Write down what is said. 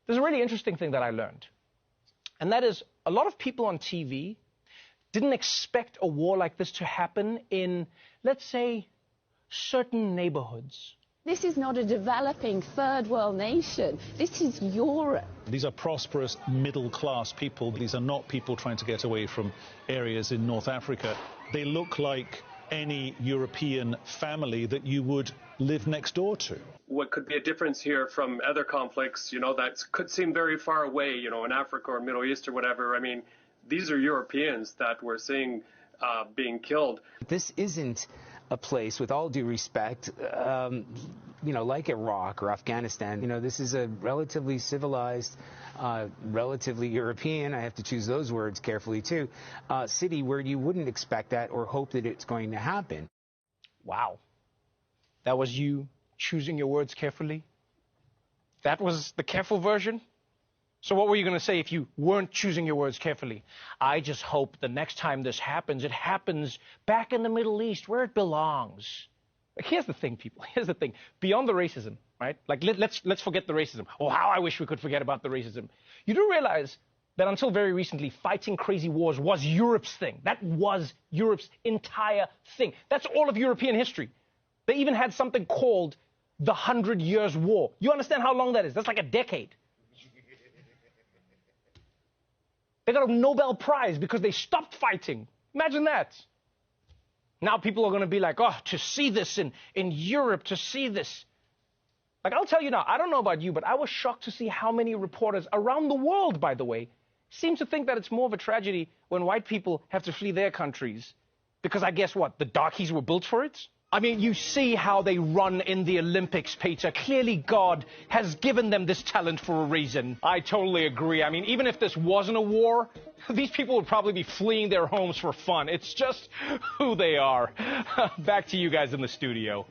There's a really interesting thing that I learned. And that is, a lot of people on TV didn't expect a war like this to happen in, let's say, certain neighborhoods. This is not a developing third world nation. This is Europe. These are prosperous middle-class people. These are not people trying to get away from areas in North Africa. They look like any European family that you would live next door to. What could be a difference here from other conflicts, that could seem very far away, in Africa or Middle East or whatever. I mean, these are Europeans that we're seeing being killed. This isn't a place, with all due respect, like Iraq or Afghanistan. This is a relatively civilized, relatively European, I have to choose those words carefully too, city where you wouldn't expect that or hope that it's going to happen. Wow. That was you choosing your words carefully? That was the careful version? So what were you going to say if you weren't choosing your words carefully? I just hope the next time this happens, it happens back in the Middle East where it belongs. Like, here's the thing, people. Here's the thing. Beyond the racism, right? Like, let's forget the racism. Oh, how I wish we could forget about the racism. You do realize that until very recently, fighting crazy wars was Europe's thing. That was Europe's entire thing. That's all of European history. They even had something called the 100 Years' War. You understand how long that is? That's like a decade. They got a Nobel Prize because they stopped fighting. Imagine that. Now people are going to be like, oh, to see this in Europe, to see this. Like, I'll tell you now, I don't know about you, but I was shocked to see how many reporters around the world, by the way, seem to think that it's more of a tragedy when white people have to flee their countries. Because I guess what? The darkies were built for it? I mean, you see how they run in the Olympics, Peter. Clearly, God has given them this talent for a reason. I totally agree. I mean, even if this wasn't a war, these people would probably be fleeing their homes for fun. It's just who they are. Back to you guys in the studio.